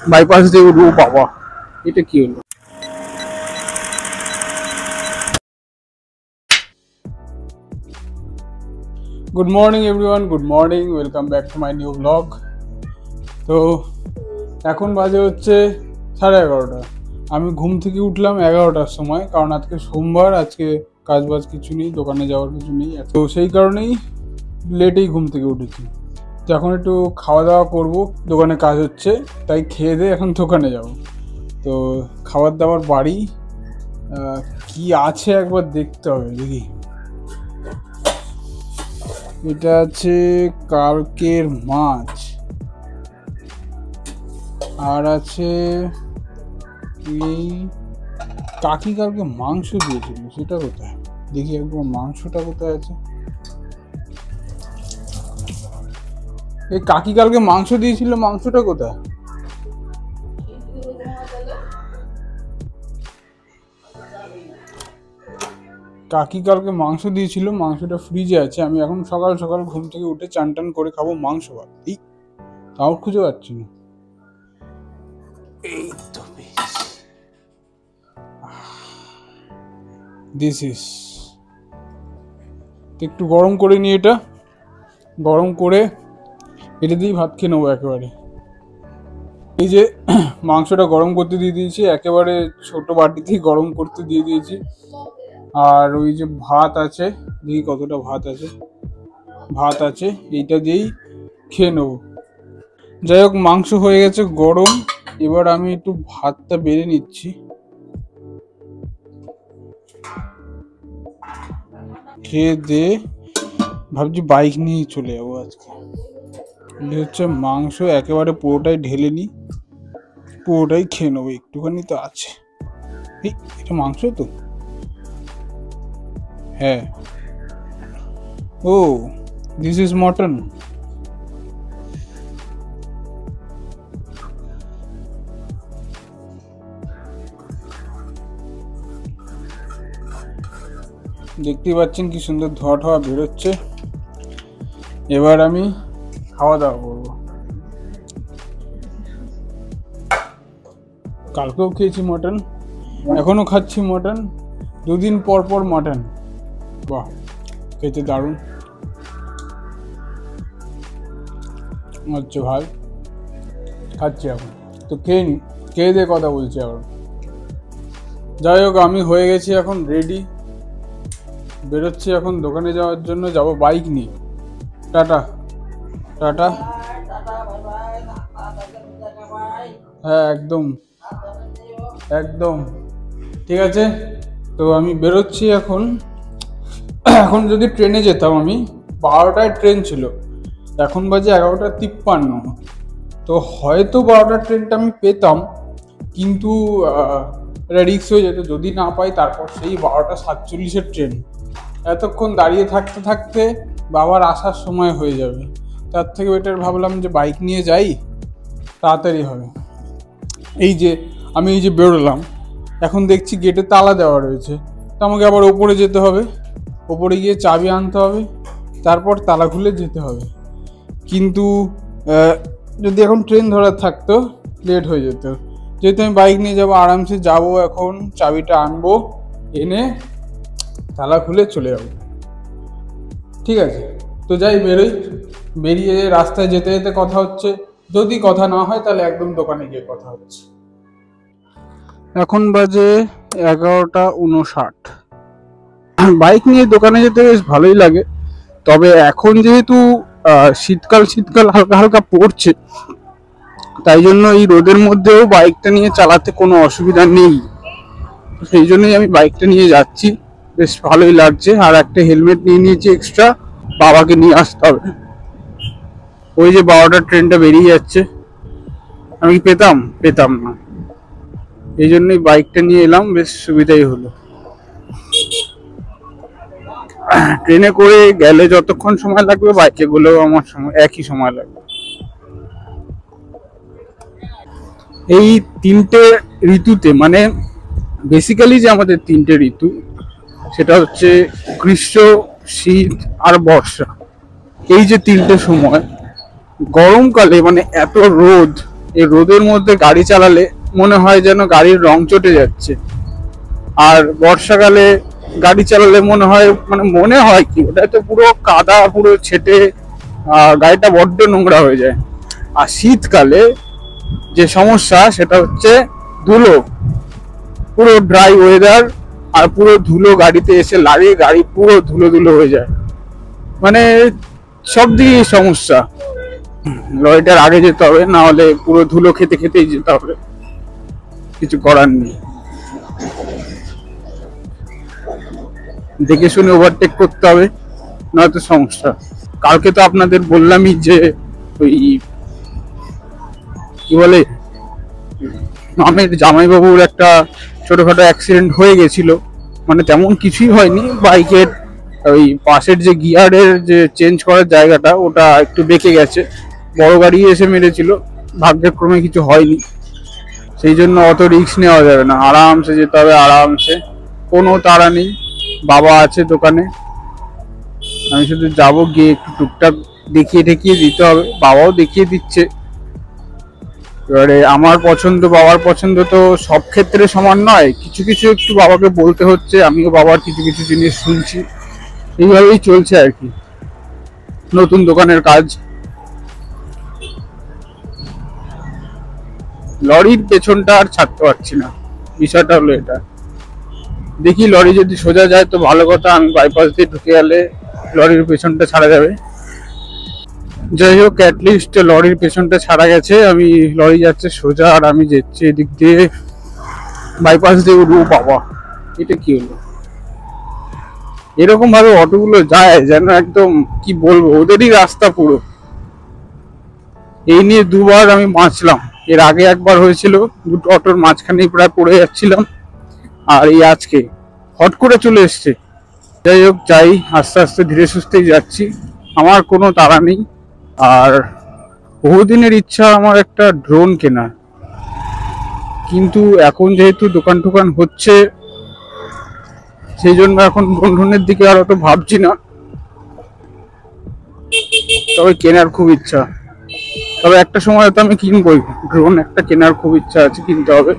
Bypass দিয়ে উঠবো। বাবা, এটা কি হলো? Good morning everyone, good morning, welcome back to my new blog. তো এখন বাজে হচ্ছে 11:30। আমি ঘুম থেকে উঠলাম 11টার সময়, কারণ আজকে সোমবার, আজকে কাজবাজ কিছু নেই, দোকানে যাওয়ার কিছু নেই, তো সেই কারণেই লেটেই ঘুম থেকে উঠেছি। তো এখন একটু খাওয়া দাওয়া করবো, দোকানে কাজ হচ্ছে, তাই খেয়ে দিয়ে এখন দোকানে যাব। তো খাবার দাবার বাড়ি কি আছে একবার দেখতে হবে। দেখি, এটা আছে কালকের মাছ, আর আছে এই কাকি কালকে মাংস দিয়েছিল, সেটা কোথায়? দেখি একবার মাংসটা কোথায় আছে। এই কাকি কালকে মাংস দিয়েছিল, মাংসটা কোথায়? কাকি কালকে মাংস দিয়েছিল, মাংসটা ফ্রিজে আছে। আমি এখন সকাল সকাল ঘুম থেকে উঠে চান টান করে খাবো মাংস ভাত। এই তাও খুঁজে পাচ্ছি না। এই তো দিস ইজ, একটু গরম করে নিই, এটা গরম করে এটা দিয়েই ভাত খেয়ে নেবো একেবারে। এই যে মাংসটা গরম করতে দিয়ে দিয়েছি, একেবারে ছোট বাটিতেই গরম করতে দিয়ে দিয়েছি। আর ওই যে ভাত আছে, দেখি কতটা ভাত আছে, এইটা দিয়েই খেয়ে নেবো। যাই হোক, মাংস হয়ে গেছে গরম, এবার আমি একটু ভাতটা বেড়ে নিচ্ছি। খেয়ে দিয়ে ভাবছি বাইক নিয়ে চলে যাবো আজকে। এই হচ্ছে মাংস, একেবারে পুরোটাই ঢেলে নিই, পুরোটাই খেয়ে নেবো। একটুখানি তো আছে। এই এটা মাংস তো, হ্যাঁ। ও, দিস ইজ মটন। দেখতেই পাচ্ছেন কি সুন্দর ধোয়া ঠোয়া বেরোচ্ছে। এবার আমি খাওয়া দাওয়া করবো। কালকেও খেয়েছি মটন, এখনো খাচ্ছি মটন, 2 দিন পর পর মটন। বাহ, খেতে দারুণ। আচ্ছা ভাই, খাচ্ছি এখন, তো খেয়ে দিয়ে কথা বলছি আবার। যাই হোক, আমি হয়ে গেছি এখন রেডি, বেরোচ্ছি এখন দোকানে যাওয়ার জন্য, যাব বাইক নিয়ে। Tata tata. হ্যাঁ, একদম একদম ঠিক আছে। তো আমি বেরোচ্ছি এখন। এখন যদি ট্রেনে যেতাম, আমি 12টায় ট্রেন ছিল, এখন বাজে 11:53। তো হয়তো 12টার ট্রেনটা আমি পেতাম, কিন্তু এটা রিস্ক হয়ে যেত যদি না পাই। তারপর সেই 12:47 ট্রেন, এতক্ষণ দাঁড়িয়ে থাকতে থাকতে বাবার আসার সময় হয়ে যাবে। তার থেকে বেটার ভাবলাম যে বাইক নিয়ে যাই, তাড়াতাড়ি হবে। এই যে আমি বেরোলাম, এখন দেখছি গেটে তালা দেওয়া রয়েছে, তো আমাকে আবার ওপরে যেতে হবে, ওপরে গিয়ে চাবি আনতে হবে, তারপর তালা খুলে যেতে হবে। কিন্তু যদি এখন ট্রেন ধরার থাকতো, লেট হয়ে যেত। যেহেতু আমি বাইক নিয়ে যাবো, আরামসে যাবো, এখন চাবিটা আনবো, এনে তালা খুলে চলে যাবো। ঠিক আছে, তো যাই, বেরিয়ে রাস্তায় যেতে যেতে কথা হচ্ছে। যদি কথা না হয় তাহলে একদম দোকানে গিয়ে কথা হচ্ছে। এখন বাজে 11:59। বাইক নিয়ে দোকানে যেতে বেশ ভালোই লাগে, তবে এখন যেহেতু শীতকাল হালকা হালকা পড়ছে, তাই জন্য এই রোদের মধ্যেও বাইকটা নিয়ে চালাতে কোনো অসুবিধা নেই। সেই জন্যই আমি বাইকটা নিয়ে যাচ্ছি, বেশ ভালোই লাগছে। আর একটা হেলমেট নিয়ে নিয়েছি এক্সট্রা, বাবাকে নিয়ে আসতে হবে। ওই যে 12টার ট্রেনটা বেরিয়ে যাচ্ছে, আমি পেতাম না, এই জন্যই বাইকটা নিয়ে এলাম, বেশ সুবিধাই হলো। ট্রেনে করে গেলে যতক্ষণ সময় লাগবে, বাইকে গেলেও আমার একই সময় লাগবে। এই 3টে ঋতুতে, মানে বেসিক্যালি যে আমাদের 3টে ঋতু, সেটা হচ্ছে গ্রীষ্ম, শীত আর বর্ষা। এই যে 3টে সময়, গরমকালে মানে এত রোদ, এই রোদের মধ্যে গাড়ি চালালে মনে হয় যেন গাড়ির রং চটে যাচ্ছে। আর বর্ষাকালে গাড়ি চালালে মনে হয় কি ওটা তো পুরো কাদা, পুরো ছেটে গাড়িটা বড্ড নোংরা হয়ে যায়। আর শীতকালে যে সমস্যা সেটা হচ্ছে ধুলো, পুরো ড্রাই ওয়েদার, আর পুরো ধুলো গাড়িতে এসে লাগে, গাড়ি পুরো ধুলো ধুলো হয়ে যায়, মানে সব দিকেই সমস্যা। লরিটার আগে যেতে হবে, না হলে পুরো ধুলো খেতে খেতেই যেতে হবে, কিছু করার নেই। দেখে শুনে ওভারটেক করতে হবে, নয়তো সমস্যা। কালকে তো আপনাদের বললামই যে ওই কি বলে মামের জামাইবাবুর একটা ছোটখাটো অ্যাক্সিডেন্ট হয়ে গেছিল, মানে তেমন কিছুই হয়নি, বাইকের ওই পাশের যে গিয়ারের যে চেঞ্জ করার জায়গাটা ওটা একটু বেঁকে গেছে, বড় গাড়ি এসে মেরেছিল, ভাগ্যক্রমে কিছু হয়নি। সেই জন্য অত রিস্ক নেওয়া যাবে না, আরামসে যেতে হবে, আরামসে, কোনো তাড়া নেই। বাবা আছে দোকানে, আমি শুধু যাবো, গিয়ে একটু টুকটাক দেখিয়ে ঠেকিয়ে দিতে হবে, বাবাও দেখিয়ে দিচ্ছে। এবারে আমার পছন্দ বাবার পছন্দ তো সব ক্ষেত্রে সমান নয়, কিছু কিছু একটু বাবাকে বলতে হচ্ছে, আমিও বাবার কিছু কিছু জিনিস শুনছি, এইভাবেই চলছে আর কি। নতুন দোকানের কাজ। লরির পেছনটা আর ছাড়তে পারছি না, বিষয়টা হলো এটা। দেখি লরি যদি সোজা যায় তো ভালো কথা, আমি বাইপাস দিয়ে ঢুকে গেলে লরির পেছনটা ছাড়া যাবে। যাই হোক, অ্যাটলিস্ট লরির পেছনটা ছাড়া গেছে, আমি লরি যাচ্ছে সোজা আর আমি যাচ্ছি এদিক দিয়ে বাইপাস দিয়ে উঠবো। বাবা, এটা কি হলো? এরকম ভাবে অটোগুলো যায় যেন একদম কি বলবো, ওদেরই রাস্তা পুরো। এই নিয়ে দুবার আমি বাঁচলাম, এর আগে একবার হয়েছিল, দুটো অটোর মাঝখানেই প্রায় পড়ে যাচ্ছিলাম, আর এই আজকে হট করে চলে এসছে। যাই হোক, যাই, আস্তে আস্তে ধীরে সুস্থেই যাচ্ছি, আমার কোনো তাড়া নেই। আর বহুদিনের ইচ্ছা আমার একটা ড্রোন কেনা, কিন্তু এখন যেহেতু দোকান টোকান হচ্ছে সেই জন্য এখন ড্রোনের দিকে আর অত ভাবছি না, তবে কেনার খুব ইচ্ছা। তবে একটা সময় তো আমি কিনবই ড্রোন, একটা কেনার খুব ইচ্ছা আছে, কিনতে হবে।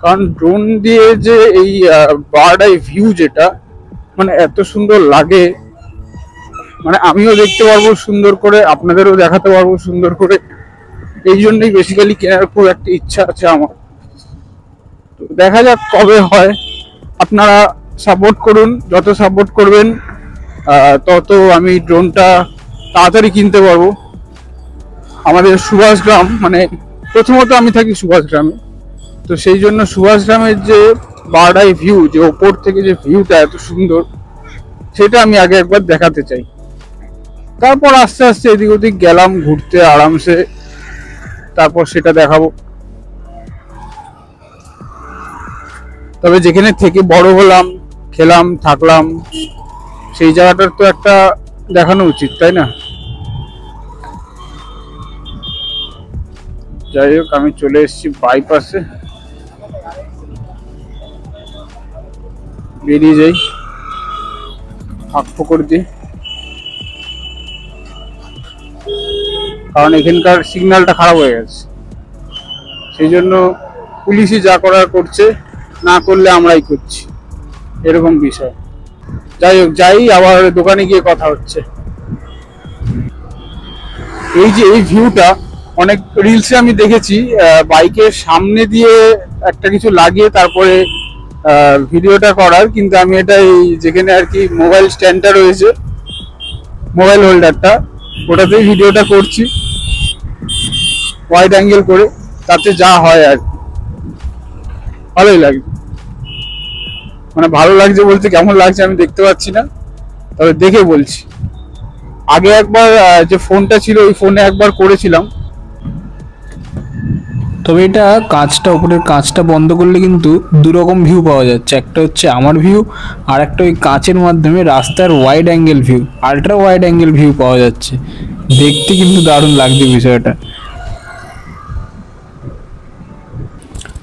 কারণ ড্রোন দিয়ে যে এই বার্ড আই ভিউ যেটা, মানে এত সুন্দর লাগে, মানে আমিও দেখতে পারবো সুন্দর করে, আপনাদেরও দেখাতে পারবো সুন্দর করে, এই জন্যই বেসিক্যালি কেনার খুব একটা ইচ্ছা আছে আমার। তো দেখা যাক কবে হয়, আপনারা সাপোর্ট করুন, যত সাপোর্ট করবেন তত আমি ড্রোনটা তাড়াতাড়ি কিনতে পারবো। আমাদের সুভাষগ্রাম, মানে প্রথমত আমি থাকি সুভাষগ্রামে, তো সেই জন্য সুভাষগ্রামের যে বার্ড আই ভিউ, যে ওপর থেকে যে ভিউটা এত সুন্দর, সেটা আমি আগে একবার দেখাতে চাই। তারপর আস্তে আস্তে এদিক ওদিক গেলাম ঘুরতে আরামসে, তারপর সেটা দেখাবো। তবে যেখানে থেকে বড় হলাম, খেলাম, থাকলাম, সেই জায়গাটার তো একটা দেখানো উচিত, তাই না? যাই হোক, আমি চলে এসেছি বাইপাসে, বেরিয়ে যাই ফাঁক ফোকর দিয়ে, কারণ এখানকার সিগন্যালটা খারাপ হয়ে গেছে, সেই জন্য পুলিশই যা করার করছে, না করলে আমরাই করছি, এরকম বিষয়। যাই হোক, যাই, আবার দোকানে গিয়ে কথা হচ্ছে। এই যে এই ভিউটা অনেক রিলসে আমি দেখেছি, বাইকের সামনে দিয়ে একটা কিছু লাগিয়ে তারপরে ভিডিওটা করার, কিন্তু আমি এটা এই যেখানে আর কি মোবাইল স্ট্যান্ডটা রয়েছে, মোবাইল হোল্ডারটা, ওটাতেই ভিডিওটা করছি ওয়াইড অ্যাঙ্গেল করে, তাতে যা হয় আর কি ভালোই লাগে। মানে ভালো লাগছে বলতে কেমন লাগছে আমি দেখতে পাচ্ছি না, তবে দেখে বলছি। আগে একবার যে ফোনটা ছিল ওই ফোনে একবার করেছিলাম, তবে এটা কাঁচটা, উপরের কাঁচটা বন্ধ করলে কিন্তু দুরকম ভিউ পাওয়া যাচ্ছে। একটা হচ্ছে আমার ভিউ, আর একটা ওই কাঁচের মাধ্যমে রাস্তার wide angle view, ultra wide angle view পাওয়া যাচ্ছে। দেখতে কিন্তু দারুণ লাগছে বিষয়টা।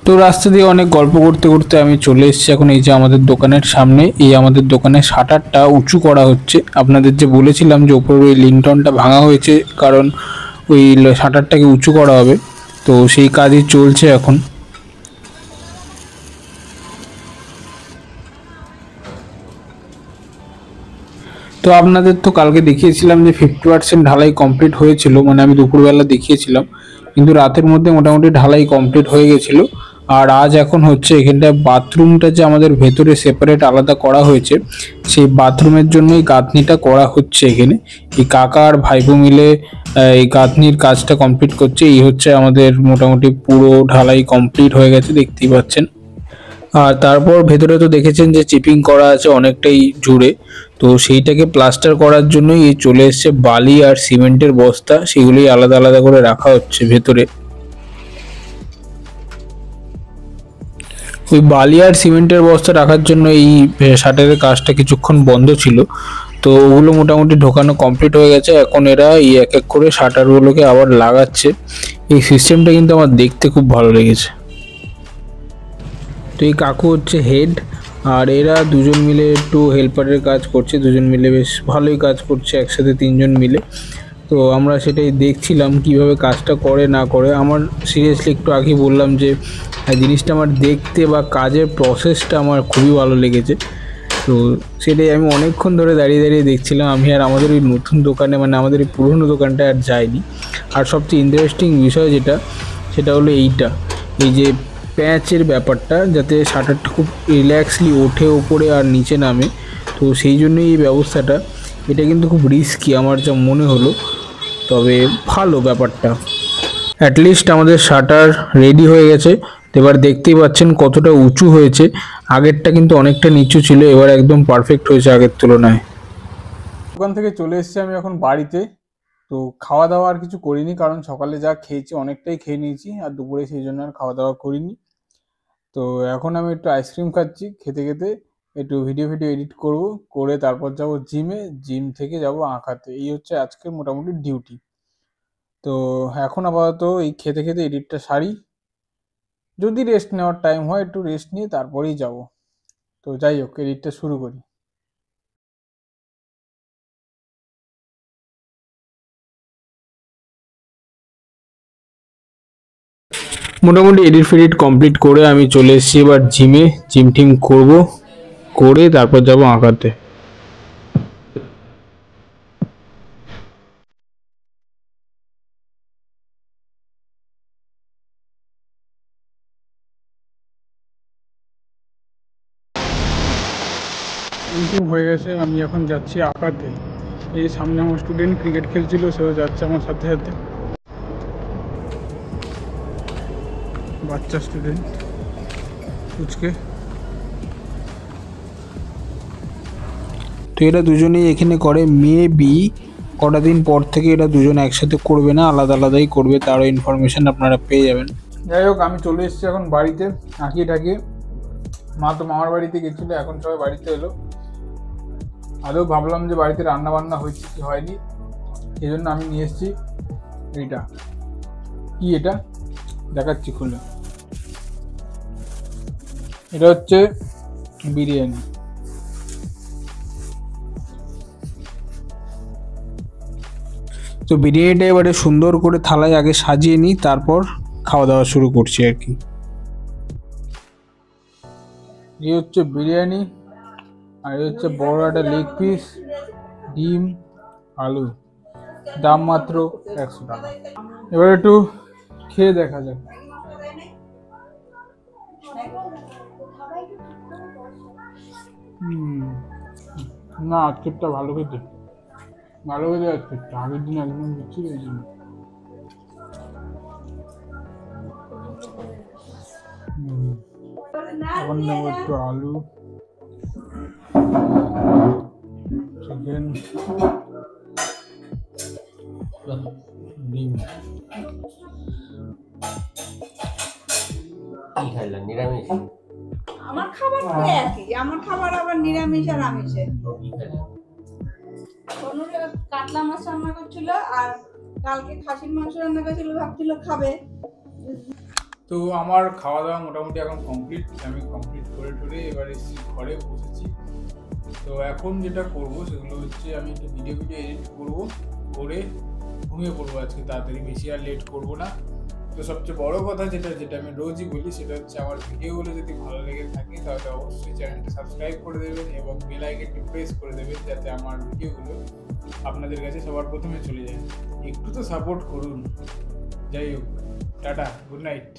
তো রাস্তা দিয়ে অনেক গল্প করতে করতে আমি চলে এসেছি এখন এই যে আমাদের দোকানের সামনে। এই আমাদের দোকানের শাটারটা উঁচু করা হচ্ছে। আপনাদের যে বলেছিলাম যে ওপরের ওই লিন্টনটা ভাঙা হয়েছে, কারণ ওই শাটারটাকে উঁচু করা হবে, তো সেই কাজই চলছে এখন। তো আপনাদের তো কালকে দেখিয়েছিলাম যে 50% ঢালাই কমপ্লিট হয়েছিল, মানে আমি দুপুরবেলা দেখিয়েছিলাম, কিন্তু রাতের মধ্যে মোটামুটি ঢালাই কমপ্লিট হয়ে গেছিলো। আর আজ এখন হচ্ছে এখানটায় বাথরুমটা যে আমাদের ভেতরে সেপারেট আলাদা করা হয়েছে, সেই বাথরুমের জন্যই গাঁথনিটা করা হচ্ছে এখানে। এই কাকা আর ভাইপো মিলে এই গাঁথনির কাজটা কমপ্লিট করছে। এই হচ্ছে আমাদের মোটামুটি পুরো ঢালাই কমপ্লিট হয়ে গেছে, দেখতেই পাচ্ছেন। আর তারপর ভেতরে তো দেখেছেন যে চিপিং করা আছে অনেকটাই জুড়ে, তো সেইটাকে প্লাস্টার করার জন্যই এই চলে এসছে বালি আর সিমেন্টের বস্তা, সেগুলোই আলাদা আলাদা করে রাখা হচ্ছে ভেতরে। ওই বালি আর সিমেন্টের বস্তা রাখার জন্য এই শাটারের কাজটা কিছুক্ষণ বন্ধ ছিল, তো ওগুলো মোটামুটি ঢোকানো কমপ্লিট হয়ে গেছে। এখন এরা এই এক এক করে শাটারগুলোকে আবার লাগাচ্ছে। এই সিস্টেমটা কিন্তু আমার দেখতে খুব ভালো লেগেছে। তো এই কাকু হচ্ছে হেড, আর এরা দুজন মিলে একটু হেল্পারের কাজ করছে, দুজন মিলে বেশ ভালোই কাজ করছে একসাথে, তিনজন মিলে। তো আমরা সেটাই দেখছিলাম কিভাবে কাজটা করে না করে। আমার সিরিয়াসলি একটু আগে বললাম যে জিনিসটা আমার দেখতে বা কাজের প্রসেসটা আমার খুবই ভালো লেগেছে। তো সেটাই আমি অনেকক্ষণ ধরে দাঁড়িয়ে দাঁড়িয়ে দেখছিলাম। আমি আর আমাদের ওই নতুন দোকানে, মানে আমাদের এই পুরনো দোকানটা আর যাইনি। আর সবচেয়ে ইন্টারেস্টিং বিষয় যেটা, সেটা হলো এইটা, এই যে প্যাচের ব্যাপারটা, যাতে শাটারটা খুব রিল্যাক্সলি ওঠে ওপরে আর নিচে নামে। তো সেই জন্যই এই ব্যবস্থাটা, এটা কিন্তু খুব রিস্কি আমার যা মনে হলো, তবে ভালো ব্যাপারটা। অ্যাটলিস্ট আমাদের শাটার রেডি হয়ে গেছে। এবার দেখতেই পাচ্ছেন কতটা উঁচু হয়েছে, আগেরটা কিন্তু অনেকটা নিচু ছিল, এবার একদম পারফেক্ট হয়েছে আগের তুলনায়। দোকান থেকে চলে এসেছি আমি এখন বাড়িতে। তো খাওয়া দাওয়া আর কিছু করিনি, কারণ সকালে যা খেয়েছি অনেকটাই খেয়ে নিয়েছি, আর দুপুরে সেই জন্য আর খাওয়া দাওয়া করিনি। তো এখন আমি একটু আইসক্রিম খাচ্ছি, খেতে খেতে একটু ভিডিও এডিট করব, করে তারপর যাব জিমে, জিম থেকে যাব আঁকাতে। এই হচ্ছে আজকে মোটামুটি ডিউটি। তো এখন আপাতত এই খেতে খেতে এডিটটা সারি, যদি রেস্ট নেওয়ার টাইম হয় একটু রেস্ট নিয়ে তারপরেই যাব। তো যাই হোক, এডিটটা শুরু করি। মোটামুটি এডিট ফেডিট কমপ্লিট করে আমি চলে এসেছি এবার জিমে। জিম টিম করবো, করে তারপর যাব আঁকাতে। কিন্তু হয়ে গেছে, আমি এখন যাচ্ছি আঁকাতে। এই সামনে আমার স্টুডেন্ট ক্রিকেট খেলছিল, সেও যাচ্ছে আমার সাথে সাথে, বাচ্চা স্টুডেন্ট কুচকে। তো এরা দুজনেই এখানে করে, মেবি কটা দিন পর থেকে এরা দুজন একসাথে করবে না, আলাদা আলাদাই করবে, তারও ইনফরমেশন আপনারা পেয়ে যাবেন। যাই হোক, আমি চলে এসেছি এখন বাড়িতে। আঁকিয়ে ঠাকিয়ে, মা তো মামার বাড়িতে গেছিলো, এখন সবাই বাড়িতে এলো। আদৌ ভাবলাম যে বাড়িতে রান্না বান্না হয়েছে কি হয়নি, সেই জন্য আমি নিয়ে এসেছি এইটা। কি এটা দেখাচ্ছি খুলে। এটা হচ্ছে বিরিয়ানি। তো বিরিয়ানিটা এবারে সুন্দর করে থালায় আগে সাজিয়ে নিই, তারপর খাওয়া দাওয়া শুরু করছি আর কি। এই হচ্ছে বিরিয়ানি, আর এই হচ্ছে বড় একটা লেগ পিস, ডিম, আলু। দাম মাত্র 100 টাকা। এবার একটু খেয়ে দেখা যাক। না, আজকেরটা ভালো খেতে, ভালো খেতে আজকেরটা। আগের দিন একদম দিচ্ছি এই জন্য। এখন নেবো একটু আলু, চিকেন, ডিম। কি খাইলেন? নিরামিষ? আমার খাবার তো একই, আমার খাবার আবার নিরামিষ আর আমিষে। কি খাইলেন? তনুরে কাতলা মাছ রান্না করছিল, আর কালকে খাসির মাংস রান্না করছিল, ভাবছিল খাবে। তো আমার খাওয়া দাওয়া মোটামুটি এখন কমপ্লিট। আমি কমপ্লিট করে টরে এবার এসেছি ঘরে বসেছি। তো এখন যেটা করব সেগুলো হচ্ছে, আমি একটু ভিডিও এডিট করব, করে ঘুমিয়ে পড়বো আজকে তাড়াতাড়ি, বেশি আর লেট করবো না। তো সবচেয়ে বড় কথা যেটা আমি রোজই বলি, সেটা হচ্ছে আমার ভিডিওগুলো যদি ভালো লেগে থাকে তাহলে অবশ্যই চ্যানেলটা সাবস্ক্রাইব করে দেবেন এবং বেল আইকনটি প্রেস করে দেবেন, যাতে আমার ভিডিওগুলো আপনাদের কাছে সবার প্রথমে চলে যায়। একটু তো সাপোর্ট করুন। যাই হোক, টাটা, গুড নাইট।